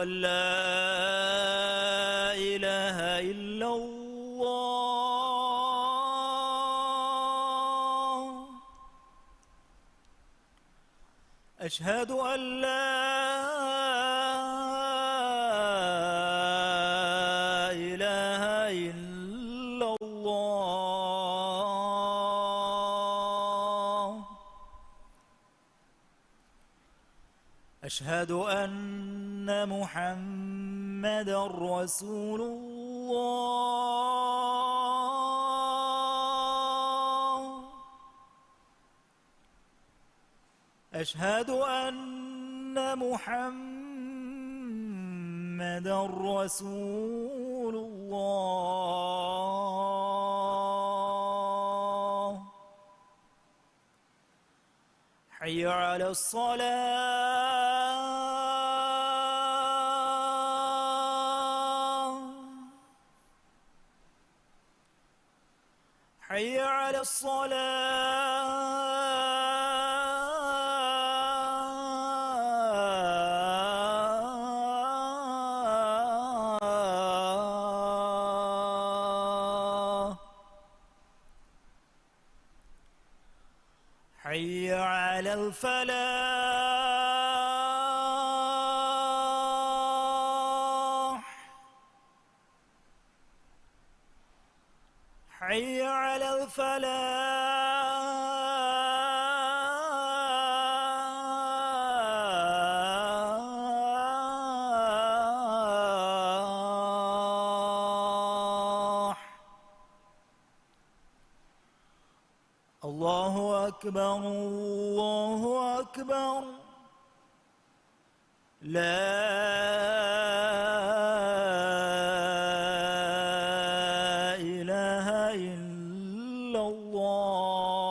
أن لا إله إلا الله أشهد أن لا إله إلا الله أشهد أن محمدًا رسول الله أشهد أن محمدًا رسول الله حي على الصلاة حي على الصلاة حي على الفلاح حي على الفلاح الله أكبر الله أكبر لا إله إلا الله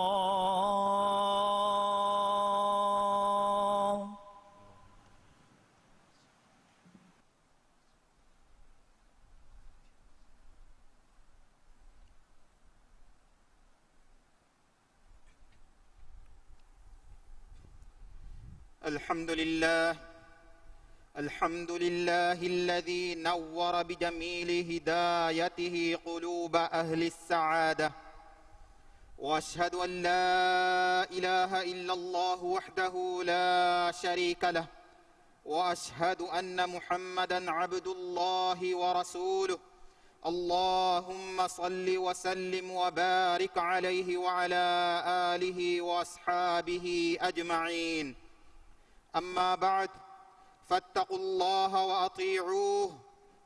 الحمد لله الذي نور بجميل هدايته قلوب أهل السعادة وأشهد أن لا إله إلا الله وحده لا شريك له وأشهد أن محمدًا عبد الله ورسوله اللهم صل وسلم وبارك عليه وعلى آله وأصحابه أجمعين أما بعد فاتقوا الله وأطيعوه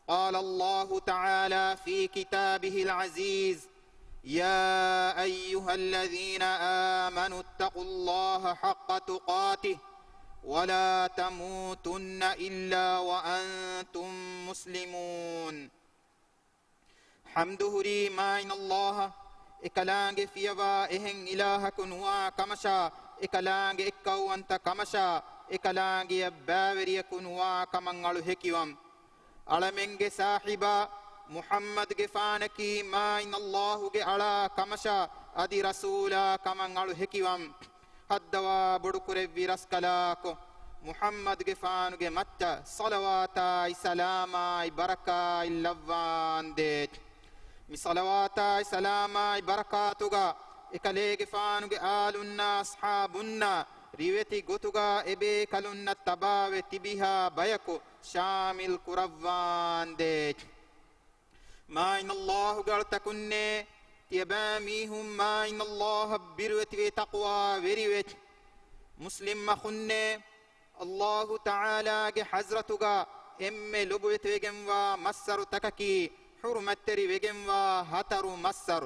قال الله تعالى في كتابه العزيز يا أيها الذين آمنوا اتقوا الله حق تقاته ولا تموتن إلا وأنتم مسلمون حمده لي ماين الله إكلانج فيوا إهن إله كنوا كمشا إكلانج إكو أنت كمشا إكلانج يباوري كنوا كمن هكيوم ألمنج صاحبا محمد گفانكي ماين الله على كمشا أدي رسولا كمن هكيوم هدوا بدكر ويرسكلاكو محمد گفانو گه مچا صلواتاي سلاماي بركاي لوان ديت مي صلواتاي سلاماي بركاتوغا إكالي گفانو گه آلنا أصحابنا ريوتي گوتوغا إبي كلنا تباوي تبيها بيكو شامل كروان ديت ما إن الله قال تكني تيباميهم ما إن الله بروتي تقوى وريوت مسلم مخني الله تعالى حزرتك إم لبوت وجنوا مسر تككي حرمتري وجنوا هتر مسر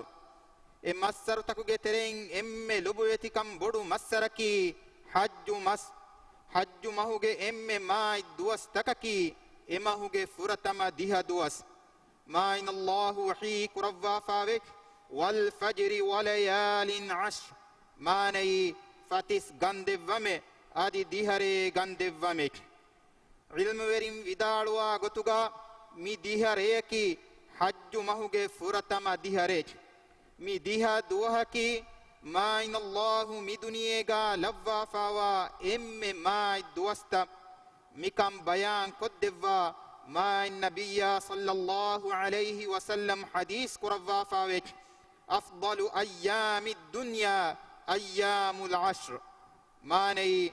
إم مسر تكوجي ترين إم لبوت كم بدو مسركي حج مهوجي إم ما دوس تككي إما هوجي فرتما ديها دوس ما إن الله وحي كروا فاوك والفجر وليال عشر ما ني فتس غندومه آدي ديهري غندومه علم ورين vidalwa gotuga mi dihareki hajju mahuge furatama diharek mi diha duhaki ma in Allah mi duniyega lavwa fawa emme ma duwasta مكم بيان كدوا ما النبي صلى الله عليه وسلم حديث كروا فاوك أفضل أيام الدنيا أيام العشر ماني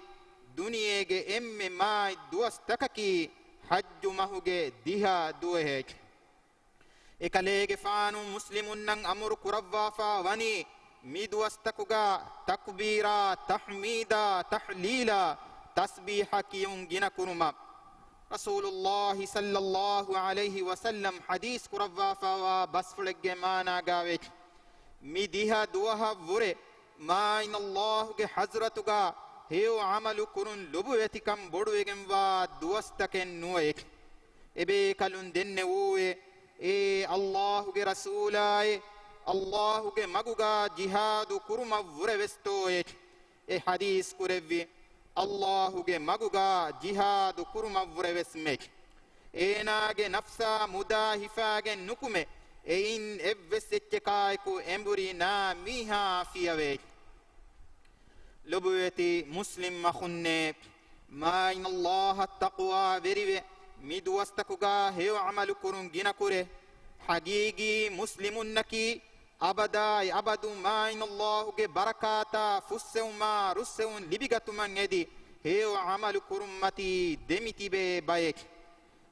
دنيا إم ما دوستككي حج مهوجي ديها دوهيك إكاليك فانو مسلمون أمر كروا فاوني ميدوستكوغا تكبيرا تحميدا تحليلا تسبيحا كيون جنا كرما رسول الله صلى الله عليه وسلم حديث كروا فوا بسفلق مانا غاويك ميديها دوها وري ما إن الله حضرتك هيو عمل كرن لبويتكم بڑويگم وا دوستكن نويك إبي كالون دن ووي إي الله رسولاي الله مغوغا جهاد كرما وري وستويك إي حديث كروي الله مغوغا جهاد كرما وري وسميك إيناغ نفسا مداهفاغ نكمه إن إبسيتكايكو إمبرينا ميها فيويك لبويتي مسلم مخنة ما إن الله التقوى بريوه ميدوستكوغا هيو عمل كرون جنا كره حقيقي مسلم نكي أبدا أبدو ما إن الله بركاتا فسوما رسون لبغتو من يدي هيو عمل كرون متي دمتي بايك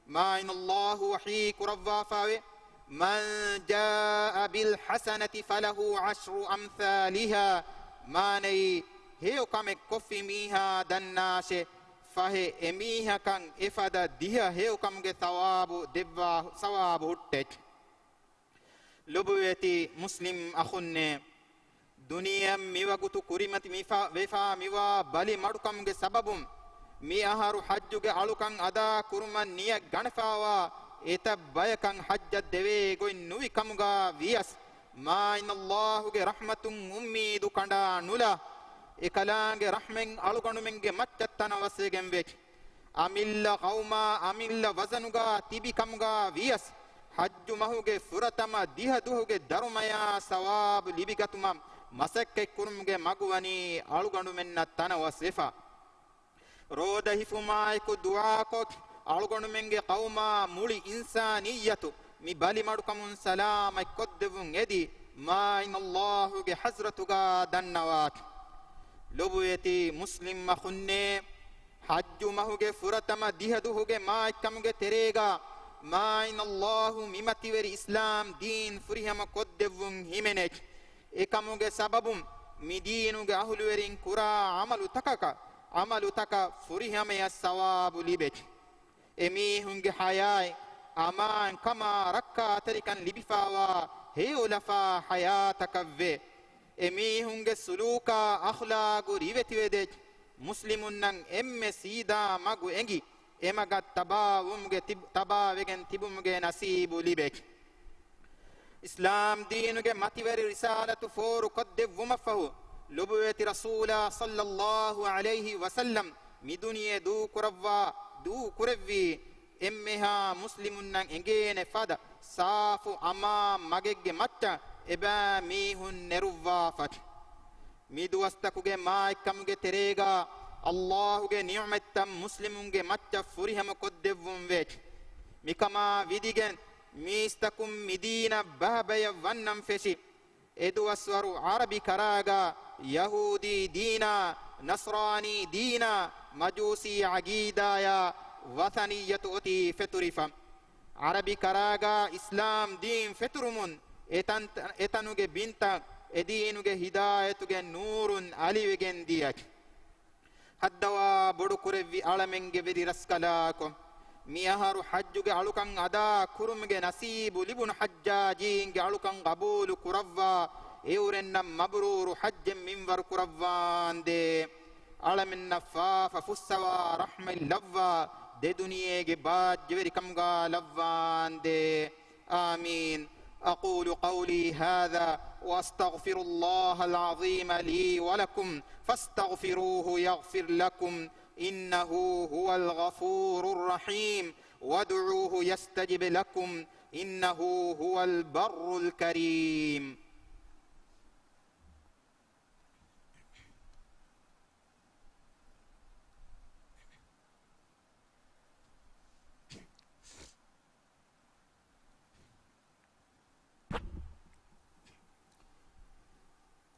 ما إن الله وحيك ربا فاوي من جاء بالحسنة فله عشر أمثالها ما ني هيو كم كفي ميها دناشه فهي اميها كان افدا ديها هيو كم ثواب دبا ثواب هتج لبويتي مسلم اخن دنيا ميوغتو كريمت ميفا وفا ميوا بالي مدكم سببم مي اهارو حجّ علوكان ادا كرمن نيا غنفاوا إتا بايكان حج الدوي غوين نوي كمغا وياس ما إن الله رحمة أميد كندا نولا إكالانغ رحمن ألغنو منغ مچتنا وسيغن ويك أميلا قوما أميلا وزنغا تيبي كمغا وياس حج مهوغ فرتما ديها دوهوغ درميا ثواب لبغتما مسك كرمغ مغواني ألغنو من تنا وسيفا رودا هفمايكو دعاكو ألغنو منغ قوما مولي إنسانية مي بالي مدكم سلام كدفون يدي ما إن الله حضرتك دنوات لبويتي مسلم مخنة حج مهوغ فرتما ديهدوهوغ ما كمغ تريغا ما إن الله ممتي ور إسلام دين فريهم كدفون همنك إكمغ سببم مي دينوغ أهلورين كرا عملو تكا فريهم الثواب لبك إمي هنگ حياي أمان كما ركا تركن لبفاوا هيو لفا حياتك في إمي هنگ سلوكا أخلاق ريوتي ودج مسلمون نن إم سيدا مغو إنجي إمغا تبا ومغ تبا وغن تبومغ نصيب لبك إسلام دينوغ ماتيوري رسالة فور قد ومفهو لبويت رسول صلى الله عليه وسلم مدنيا دو كروا دو كروي إمها مسلمون إنجين فدا صافو أما مجج متى إبا ميهن نروا فت ميدو استكوجي ما كمجي تريجا الله جي نعمة مسلمون جي متى فريهم كدفون ويج مكما فيديجن ميستكم مدينة بهبيا ونم فشي إدو أسورو عربي كراغا يهودي دينا نصراني دينا مجوسي عقيدة يا وثنية أتي فترفا عربي كراغا إسلام دين فترمون إتنوغ بنتا إدينوغ هدايتوغ نور عليوغن ديك حدوا بدو كروي عالمنغ ودي رسكلاكم ميهارو حجوغ علوكان أدا كرمغ نصيب لبن حجاجين علوكان قبول كروا إورن مبرور حج منور كروان دي عالمن نفاف فسوا رحم اللوا دي دنيا جباد جبري كمغا لوان دي آمين أقول قولي هذا وأستغفر الله العظيم لي ولكم فاستغفروه يغفر لكم إنه هو الغفور الرحيم وادعوه يستجب لكم إنه هو البر الكريم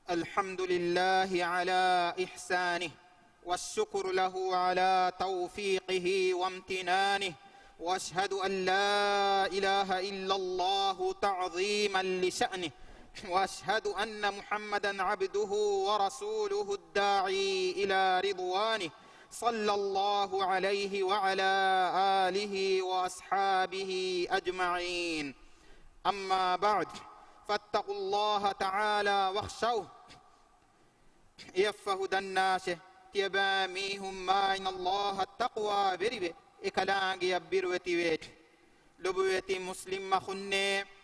الحمد لله على إحسانه والشكر له على توفيقه وامتنانه وأشهد أن لا إله إلا الله تعظيما لشأنه وأشهد أن محمدا عبده ورسوله الداعي إلى رضوانه صلى الله عليه وعلى آله وأصحابه أجمعين أما بعد فاتقوا الله تعالى واخشوه يفهد الناس تيباميهم ما إن الله التقوى بربه إكلانجي يبيروتي ويت لبويتي مسلم مخنّي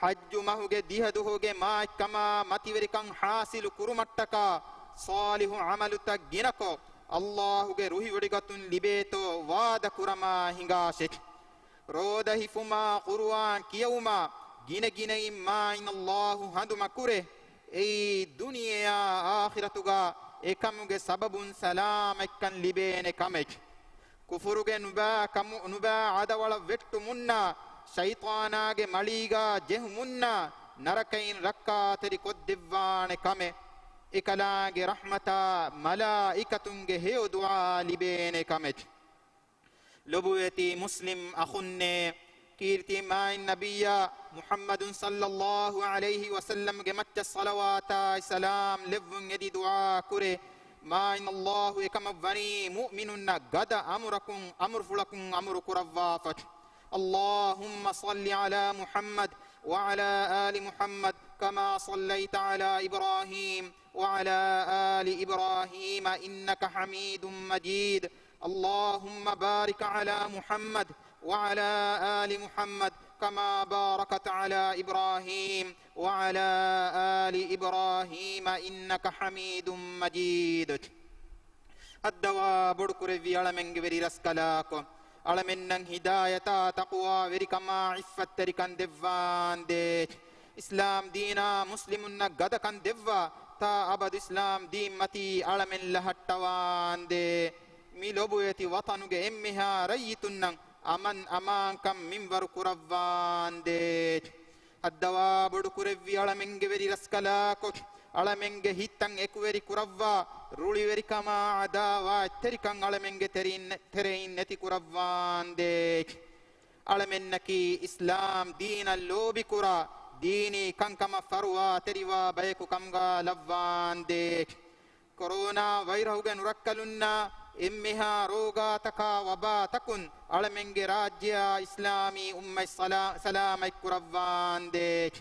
حج مهوجة ديهدوهوجة ما كما متيوركان حاصل كرمتّكا صالح عمل تجينكو الله جه روحي وديغتون لبيتو واد كرما هنگاشك روده فما قرآن كيوما جين جين ما إن الله هندو مكوره أي دنيا آخرتوغا إكموجة سبب سلام إكن لبين كمك كفروجة نبا عدوال ويت منا شيطاناගේ මලීගා ජෙහු මුන්නා නරකයින් රක්කාතරි කොද්දෙව්වාන කමෙ එකලාගේ රහමතා මලායිකතුන්ගේ හේව දුආ ලිබේන කමෙ ලොබුවේති මුස්ලිම් අඛුන්නේ කීර්ති මායින් නබියා මුහම්මදුන් සල්ලල්ලාහු අලයිහි වසල්ලම් ගේ මච්ච සලවාතා සලාම් ලෙවුන් යදි දුආ කුරේ මායින් අල්ලාහ් එකම වනි මුමිනුන්න ගද අමුරකුන් අමුර්ෆුලකුන් අමුරු කුරවාෆත් اللهم صل على محمد وعلى آل محمد كما صليت على إبراهيم وعلى آل إبراهيم إنك حميد مجيد اللهم بارك على محمد وعلى آل محمد كما باركت على إبراهيم وعلى آل إبراهيم إنك حميد مجيد الدواء بدكر في علمنج بري رسكلاكم علمنن هدايتا تقوى وركما عفت تركن دفان دي اسلام دينا مسلمنا غدا كان دفا تا ابد اسلام دين متي علمن لهتوان دي ميلوبيتي وطنوغ امها ريتنن امن امان كم منبر قربان دي الدواء بدكروي علمنگ وري رسكلاكو علمنگ هيتن اكوري قربوا رولي وري كما عداوا تركن علمنگ ترين نتي قربان دي علمنكي اسلام دين اللوبي قرا ديني كان كما فروا تريوا بيكو كمغا لوان دي كورونا ويرهوغن ركلنا امها روغا تكا وبا تكن علمنگ راجيا اسلامي سلام قربان دي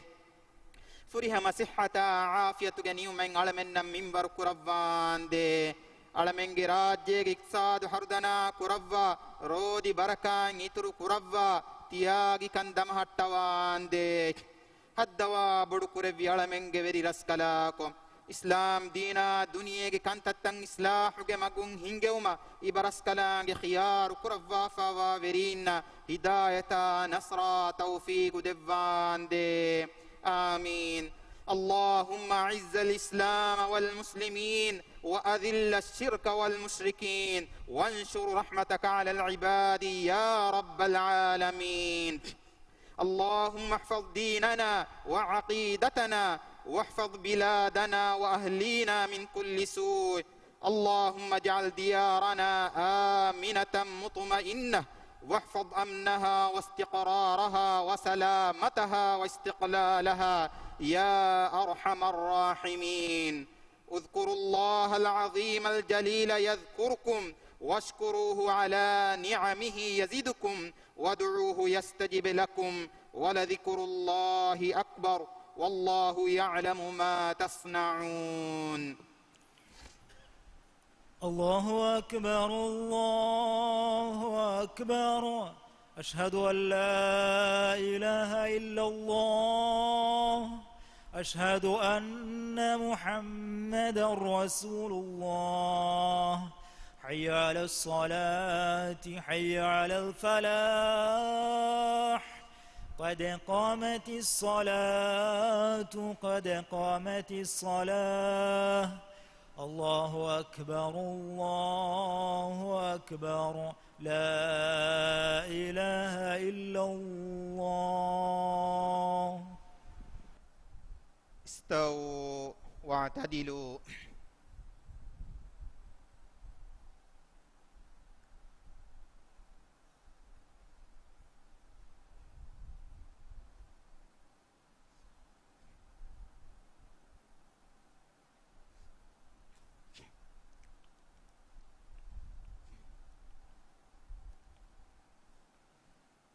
فرهم صحة عافية غنيو من علمنا منبر قربان دي علمنگ راجية اقتصاد حردنا قربا رودي بركة نيترو قربا تياغي كندم حتوان دي حدوا بدو قربي علمنگ وري رسكلاكو اسلام دينا دنيا كانتتن اصلاح مغون هنگوما ابرسكلان خيار قربا فوا ورينا هداية نصر توفيق دبان دي آمين اللهم أعز الإسلام والمسلمين وأذل الشرك والمشركين وانشر رحمتك على العباد يا رب العالمين اللهم احفظ ديننا وعقيدتنا واحفظ بلادنا وأهلينا من كل سوء اللهم اجعل ديارنا آمنة مطمئنة واحفظ أمنها واستقرارها وسلامتها واستقلالها يا أرحم الراحمين اذكروا الله العظيم الجليل يذكركم واشكروه على نعمه يزدكم وادعوه يستجب لكم ولذكر الله أكبر والله يعلم ما تصنعون الله أكبر الله أكبر أشهد أن لا إله إلا الله أشهد أن محمدا رسول الله حي على الصلاة حي على الفلاح قد قامت الصلاة قد قامت الصلاة الله أكبر الله أكبر لا إله إلا الله استووا واعتدلوا.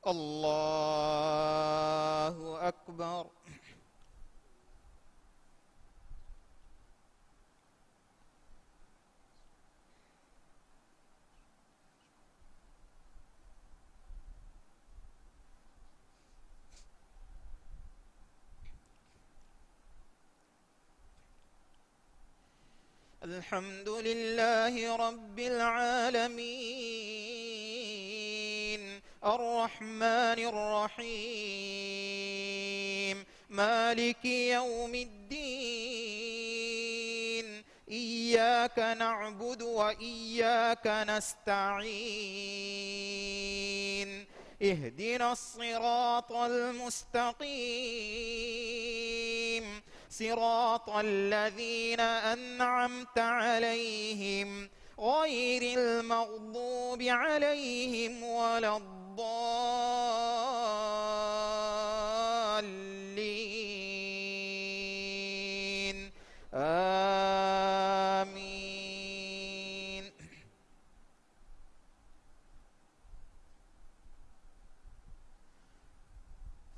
الله أكبر. الحمد لله رب العالمين الرحمن الرحيم مالك يوم الدين إياك نعبد وإياك نستعين اهدنا الصراط المستقيم صراط الذين أنعمت عليهم غير المغضوب عليهم ولا الضالين آمين.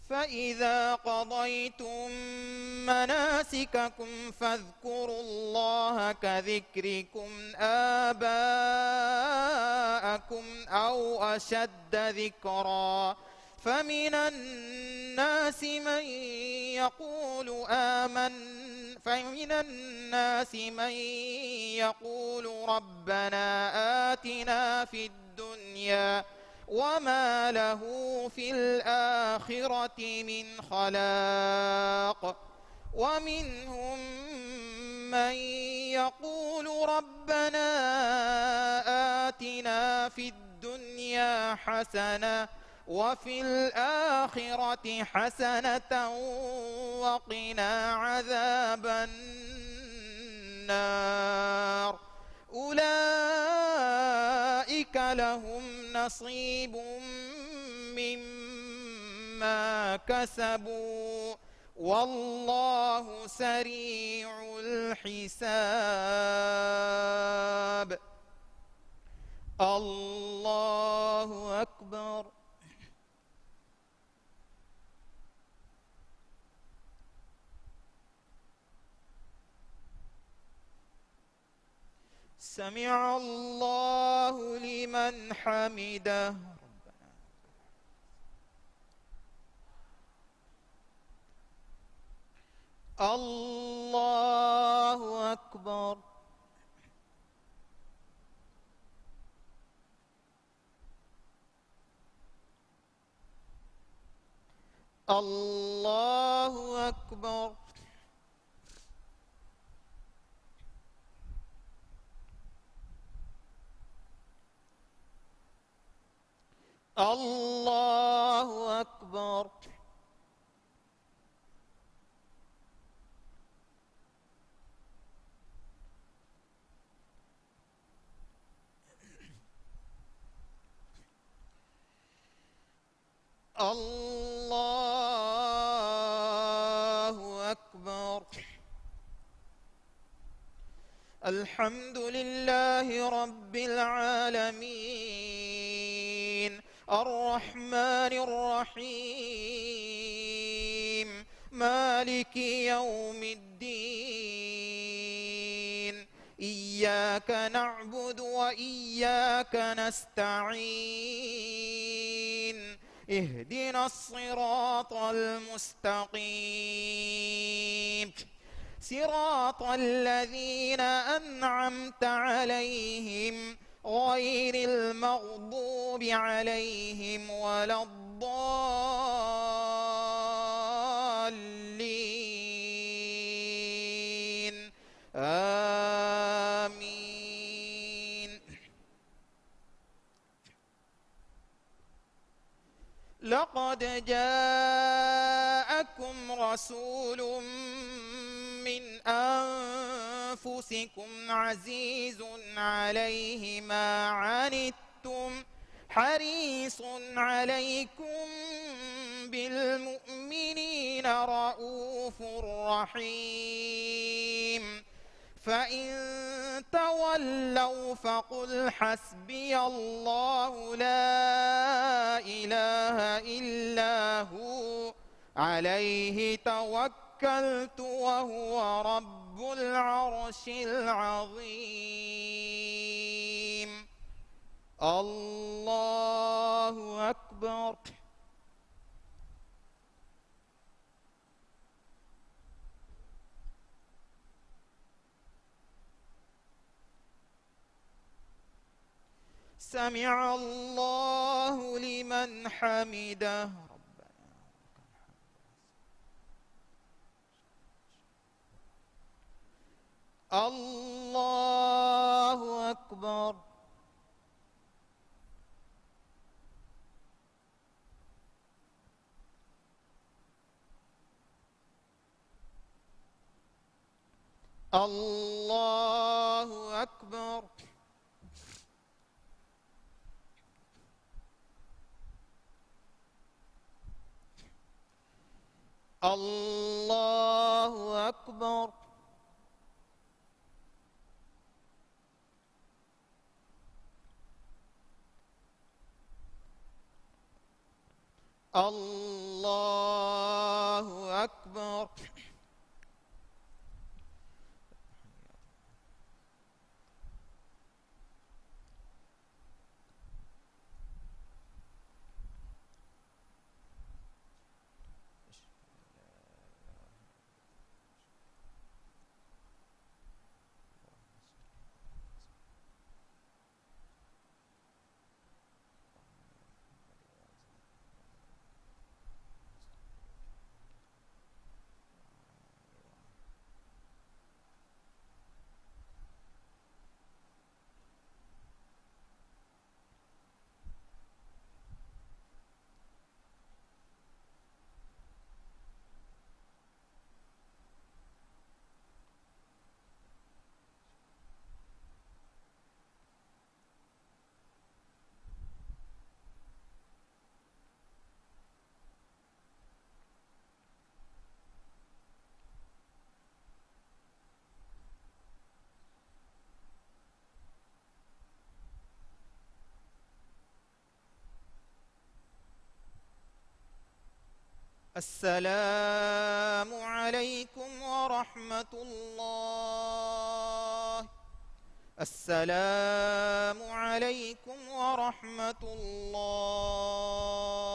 فإذا قضيتم مناسككم فاذكروا الله كذكركم آباءكم أو أشد ذكرا فمن الناس من يقول ربنا آتنا في الدنيا وما له في الآخرة من خلاق ومنهم من يقول ربنا آتنا في الدنيا حسنة وفي الآخرة حسنة وقنا عذاب النار أولئك لهم نصيب مما كسبوا والله سريع الحساب. الله أكبر. سمع الله لمن حمده. الله أكبر. الله أكبر. الله أكبر. الله أكبر. الحمد لله رب العالمين الرحمن الرحيم مالك يوم الدين إياك نعبد وإياك نستعين اهدنا الصراط المستقيم صراط الذين أنعمت عليهم غير المغضوب عليهم ولا الضالين آمين. لقد جاءكم رسول من أنفسكم عزيز عليه ما عنتم حريص عليكم بالمؤمنين رؤوف رحيم فإن تولوا فقل حسبي الله لا إله إلا هو عليه توكلت وهو رب العرش العظيم الله أكبر سمع الله لمن حمده الله أكبر الله أكبر الله أكبر الله أكبر السلام عليكم ورحمة الله السلام عليكم ورحمة الله